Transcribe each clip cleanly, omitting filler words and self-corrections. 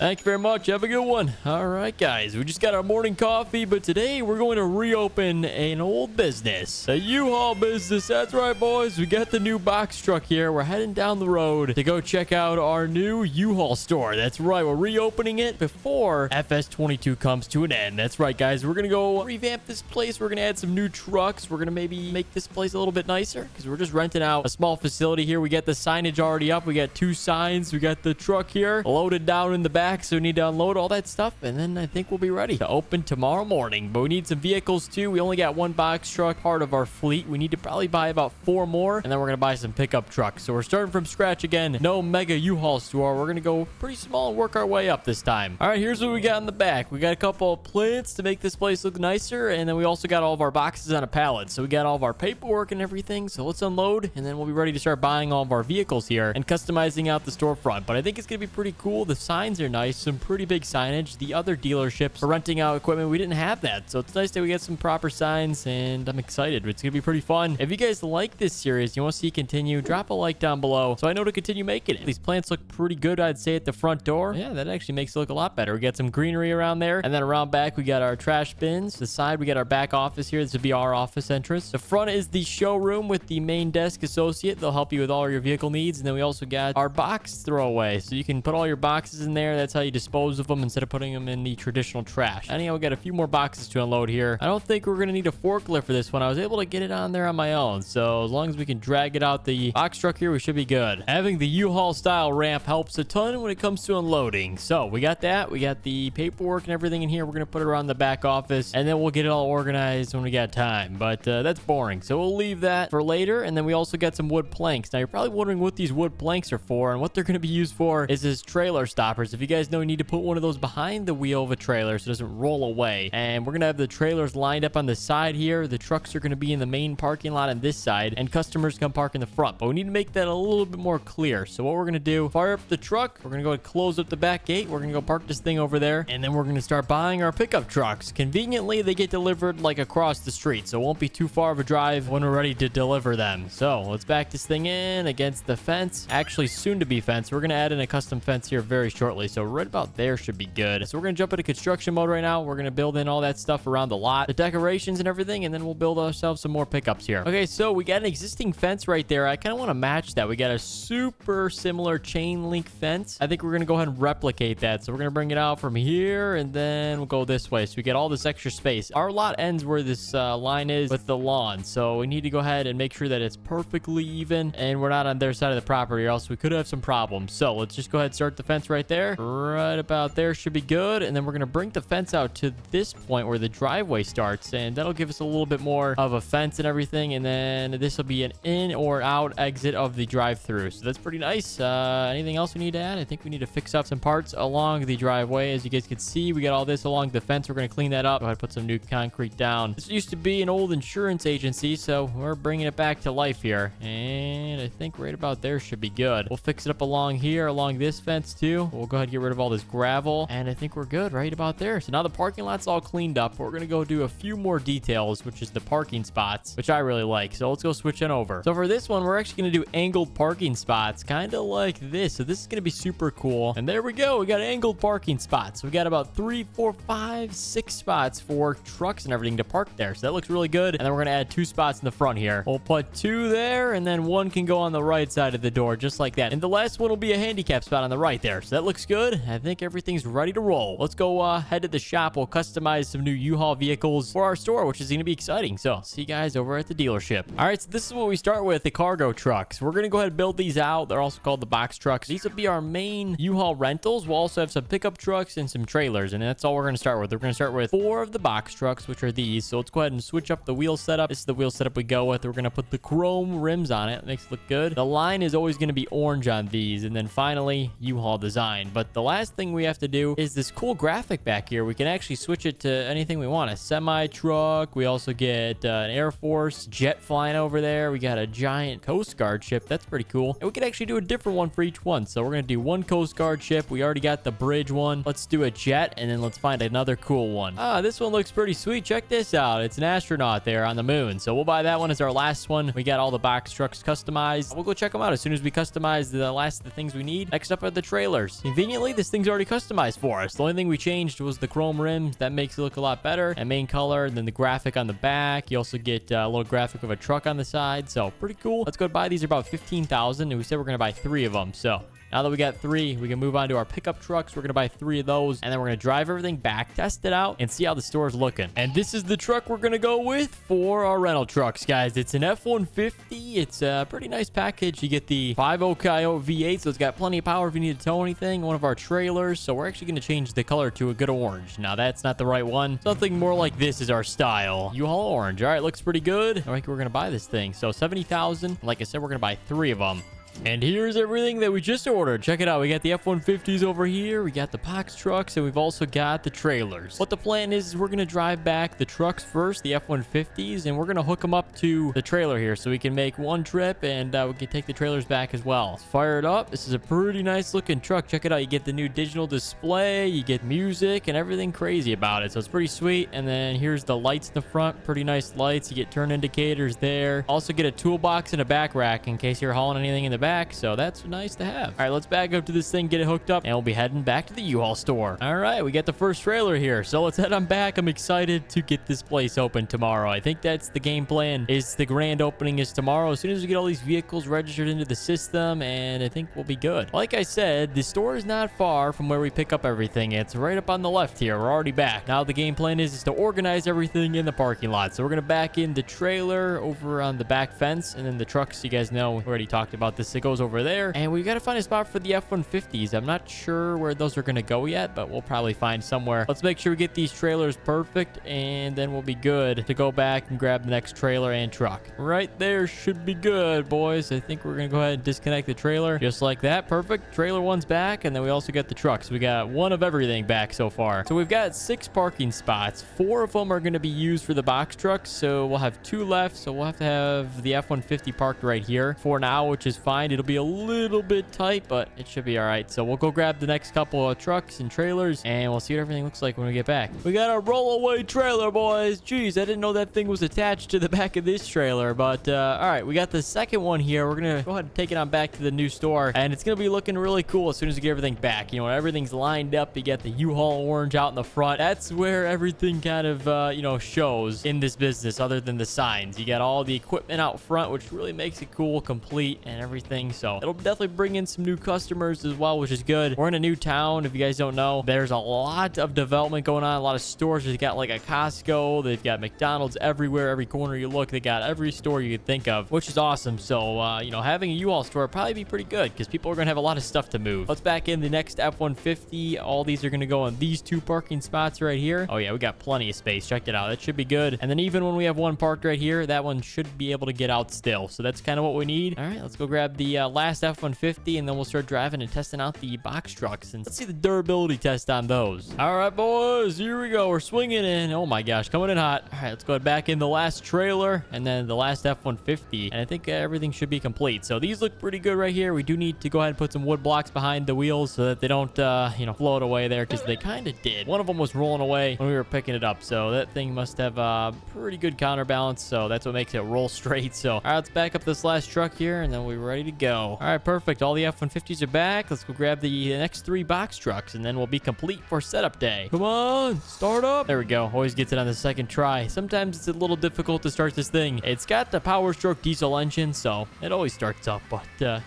Thank you very much. Have a good one. All right, guys. We just got our morning coffee, but today we're going to reopen an old business. A U-Haul business. That's right, boys. We got the new box truck here. We're heading down the road to go check out our new U-Haul store. That's right. We're reopening it before FS22 comes to an end. That's right, guys. We're going to go revamp this place. We're going to add some new trucks. We're going to maybe make this place a little bit nicer because we're just renting out a small facility here. We got the signage already up. We got 2 signs. We got the truck here loaded down in the back, so we need to unload all that stuff, and then I think we'll be ready to open tomorrow morning. But we need some vehicles too. We only got 1 box truck, part of our fleet. We need to probably buy about 4 more, and then we're going to buy some pickup trucks. So we're starting from scratch again. No mega U-Haul store. We're going to go pretty small and work our way up this time. All right, here's what we got in the back. We got a couple of plants to make this place look nicer, and then we also got all of our boxes on a pallet. So we got all of our paperwork and everything. So let's unload, and then we'll be ready to start buying all of our vehicles here and customizing out the storefront. But I think it's going to be pretty cool. The signs are nice. Some pretty big signage. The other dealerships for renting out equipment, we didn't have that. So it's nice that we get some proper signs, and I'm excited. It's going to be pretty fun. If you guys like this series, you want to see it continue, drop a like down below so I know to continue making it. These plants look pretty good, I'd say, at the front door. Yeah, that actually makes it look a lot better. We got some greenery around there, and then around back, we got our trash bins. The side, we got our back office here. This would be our office entrance. The front is the showroom with the main desk associate. They'll help you with all your vehicle needs. And then we also got our box throwaway. So you can put all your boxes in there. That's how you dispose of them instead of putting them in the traditional trash. Anyhow, we got a few more boxes to unload here. I don't think we're going to need a forklift for this one. I was able to get it on there on my own. So as long as we can drag it out the box truck here, we should be good. Having the U-Haul style ramp helps a ton when it comes to unloading. So we got that. We got the paperwork and everything in here. We're going to put it around the back office, and then we'll get it all organized when we got time. But that's boring. So we'll leave that for later. And then we also got some wood planks. Now you're probably wondering what these wood planks are for, and what they're going to be used for is as trailer stoppers. If you guys know, you need to put one of those behind the wheel of a trailer so it doesn't roll away. And we're going to have the trailers lined up on the side here. The trucks are going to be in the main parking lot on this side, and customers can park in the front. But we need to make that a little bit more clear. So what we're going to do, fire up the truck. We're going to go and close up the back gate. We're going to go park this thing over there, and then we're going to start buying our pickup trucks. Conveniently, they get delivered like across the street, so it won't be too far of a drive when we're ready to deliver them. So let's back this thing in against the fence. Actually, soon to be fence. We're going to add in a custom fence here very shortly. So right about there should be good. So we're going to jump into construction mode right now. We're going to build in all that stuff around the lot, the decorations and everything, and then we'll build ourselves some more pickups here. Okay, so we got an existing fence right there. I kind of want to match that. We got a super similar chain link fence. I think we're going to go ahead and replicate that. So we're going to bring it out from here, and then we'll go this way. So we get all this extra space. Our lot ends where this line is with the lawn. So we need to go ahead and make sure that it's perfectly even, and we're not on their side of the property, or else we could have some problems. So let's just go ahead and start the fence right there. Right about there should be good. And then we're going to bring the fence out to this point where the driveway starts, and that'll give us a little bit more of a fence and everything. And then this will be an in or out exit of the drive-through. So that's pretty nice. Anything else we need to add? I think we need to fix up some parts along the driveway. As you guys can see, we got all this along the fence. We're going to clean that up. Go ahead and put some new concrete down. This used to be an old insurance agency, so we're bringing it back to life here. And I think right about there should be good. We'll fix it up along here, along this fence too. We'll go ahead and get rid of all this gravel, and I think we're good right about there. So now the parking lot's all cleaned up. We're going to go do a few more details, which is the parking spots, which I really like. So let's go switch it over. So for this one, we're actually going to do angled parking spots, kind of like this. So this is going to be super cool. And there we go. We got angled parking spots. We got about 3, 4, 5, 6 spots for trucks and everything to park there. So that looks really good. And then we're going to add 2 spots in the front here. We'll put 2 there, and then 1 can go on the right side of the door, just like that. And the last one will be a handicap spot on the right there. So that looks good. I think everything's ready to roll. Let's go head to the shop. We'll customize some new U-Haul vehicles for our store, which is going to be exciting. So see you guys over at the dealership. All right, so this is what we start with, the cargo trucks. We're going to go ahead and build these out. They're also called the box trucks. These will be our main U-Haul rentals. We'll also have some pickup trucks and some trailers, and that's all we're going to start with. We're going to start with 4 of the box trucks, which are these. So let's go ahead and switch up the wheel setup. This is the wheel setup we go with. We're going to put the chrome rims on it. It makes it look good. The line is always going to be orange on these, and then finally U-Haul design. But the last thing we have to do is this cool graphic back here. We can actually switch it to anything we want. A semi truck. We also get an Air Force jet flying over there. We got a giant Coast Guard ship. That's pretty cool. And we could actually do a different one for each one. So we're going to do 1 Coast Guard ship. We already got the bridge one. Let's do a jet, and then let's find another cool one. This one looks pretty sweet. Check this out. It's an astronaut there on the moon. So we'll buy that one as our last one. We got all the box trucks customized. We'll go check them out as soon as we customize the last of the things we need. Next up are the trailers. Conveniently, apparently this thing's already customized for us. The only thing we changed was the chrome rims. That makes it look a lot better. And main color, and then the graphic on the back. You also get a little graphic of a truck on the side. So pretty cool. Let's go buy these. Are about 15,000, and we said we're gonna buy 3 of them. So now that we got 3, we can move on to our pickup trucks. We're going to buy 3 of those, and then we're going to drive everything back, test it out, and see how the store is looking. And this is the truck we're going to go with for our rental trucks, guys. It's an F-150. It's a pretty nice package. You get the 5.0 Coyote V8, so it's got plenty of power if you need to tow anything. One of our trailers, so we're actually going to change the color to a good orange. Now, that's not the right one. Something more like this is our style. U-Haul orange. All right, looks pretty good. I think we're going to buy this thing. So 70,000. Like I said, we're going to buy 3 of them. And here's everything that we just ordered. Check it out. We got the F-150s over here. We got the box trucks, and we've also got the trailers. What the plan is we're going to drive back the trucks first, the F-150s, and we're going to hook them up to the trailer here so we can make one trip, and we can take the trailers back as well. Let's fire it up. This is a pretty nice looking truck. Check it out. You get the new digital display. You get music and everything crazy about it. So it's pretty sweet. And then here's the lights in the front. Pretty nice lights. You get turn indicators there. Also get a toolbox and a back rack in case you're hauling anything in the back, so that's nice to have. All right, let's back up to this thing, get it hooked up, and we'll be heading back to the U-Haul store. All right, we got the first trailer here, so let's head on back. I'm excited to get this place open tomorrow. I think that's the game plan, is the grand opening is tomorrow, as soon as we get all these vehicles registered into the system, and I think we'll be good. Like I said, the store is not far from where we pick up everything. It's right up on the left here. We're already back. Now the game plan is to organize everything in the parking lot, so we're gonna back in the trailer over on the back fence, and then the trucks, you guys know, we already talked about this. It goes over there, and we got to find a spot for the F-150s. I'm not sure where those are going to go yet, but we'll probably find somewhere. Let's make sure we get these trailers perfect, and then we'll be good to go back and grab the next trailer and truck. Right there should be good, boys. I think we're going to go ahead and disconnect the trailer just like that. Perfect. Trailer 1's back, and then we also got the trucks. We got 1 of everything back so far. So we've got 6 parking spots. 4 of them are going to be used for the box trucks, so we'll have 2 left, so we'll have to have the F-150 parked right here for now, which is fine. It'll be a little bit tight, but it should be all right. So we'll go grab the next couple of trucks and trailers, and we'll see what everything looks like when we get back. We got a rollaway trailer, boys. Jeez, I didn't know that thing was attached to the back of this trailer, but all right, we got the second one here. We're gonna go ahead and take it on back to the new store, and it's gonna be looking really cool as soon as we get everything back. You know, everything's lined up. You got the U-Haul orange out in the front. That's where everything kind of you know, shows in this business, other than the signs. You got all the equipment out front, which really makes it cool, complete, and everything. So it'll definitely bring in some new customers as well, which is good. We're in a new town. If you guys don't know, there's a lot of development going on, a lot of stores. They've got like a Costco, they've got McDonald's everywhere. Every corner you look, they got every store you could think of, which is awesome. So you know, having a U-Haul store would probably be pretty good because people are gonna have a lot of stuff to move. Let's back in the next F-150. All these are gonna go on these 2 parking spots right here. Oh yeah, we got plenty of space. Check it out. That should be good. And then even when we have 1 parked right here, that one should be able to get out still. So that's kind of what we need. All right, let's go grab the last F-150, and then we'll start driving and testing out the box trucks, and let's see the durability test on those. All right, boys, here we go. We're swinging in. Oh my gosh, coming in hot. All right, let's go back in the last trailer and then the last F-150, and I think everything should be complete. So these look pretty good right here. We do need to go ahead and put some wood blocks behind the wheels so that they don't you know, float away there, because they kind of did. One of them was rolling away when we were picking it up, so that thing must have pretty good counterbalance, so that's what makes it roll straight. So all right, let's back up this last truck here, and then we're ready to go. All right, perfect. All the F-150s are back. Let's go grab the next 3 box trucks, and then we'll be complete for setup day. Come on, start up. There we go. Always gets it on the second try. Sometimes it's a little difficult to start this thing. It's got the Power Stroke diesel engine, so it always starts up, but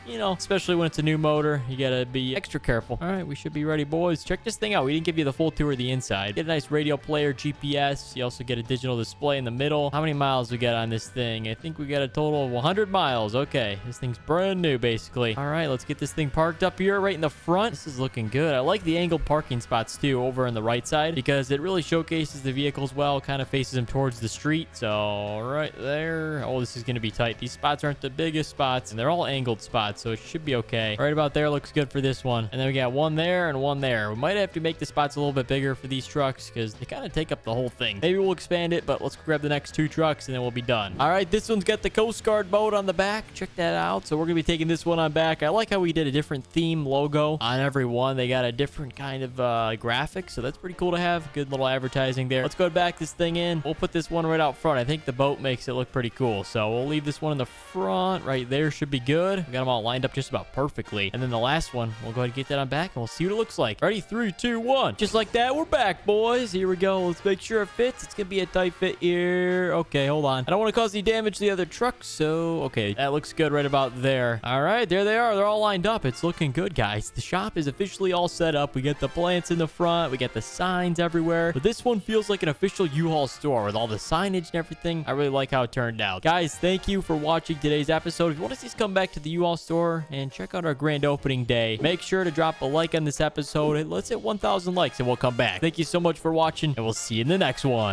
you know, especially when it's a new motor, you gotta be extra careful. All right, we should be ready, boys. Check this thing out. We didn't give you the full tour of the inside. Get a nice radio player, GPS. You also get a digital display in the middle. How many miles we got on this thing? I think we got a total of 100 miles. Okay, this thing's brand new, basically. All right, let's get this thing parked up here right in the front. This is looking good. I like the angled parking spots too over on the right side, because it really showcases the vehicles well, kind of faces them towards the street. So right there. Oh, this is going to be tight. These spots aren't the biggest spots, and they're all angled spots, so it should be okay. Right about there looks good for this one. And then we got 1 there and 1 there. We might have to make the spots a little bit bigger for these trucks because they kind of take up the whole thing. Maybe we'll expand it, but let's grab the next 2 trucks and then we'll be done. All right, this one's got the Coast Guard boat on the back. Check that out. So we're going to be taking this one on back. I like how we did a different theme logo on every one. They got a different kind of graphic, so that's pretty cool to have. Good little advertising there. Let's go back this thing in. We'll put this one right out front. I think the boat makes it look pretty cool, so we'll leave this one in the front right there. Should be good. We got them all lined up just about perfectly. And then the last one, we'll go ahead and get that on back, and we'll see what it looks like. Ready? 3, 2, 1. Just like that, we're back, boys. Here we go. Let's make sure it fits. It's gonna be a tight fit here. Okay, hold on. I don't want to cause any damage to the other truck, so okay, that looks good right about there. All right, there they are. They're all lined up. It's looking good, guys. The shop is officially all set up. We get the plants in the front. We got the signs everywhere. But this one feels like an official U-Haul store with all the signage and everything. I really like how it turned out. Guys, thank you for watching today's episode. If you want to see us come back to the U-Haul store and check out our grand opening day, make sure to drop a like on this episode. Let's hit 1,000 likes and we'll come back. Thank you so much for watching, and we'll see you in the next one.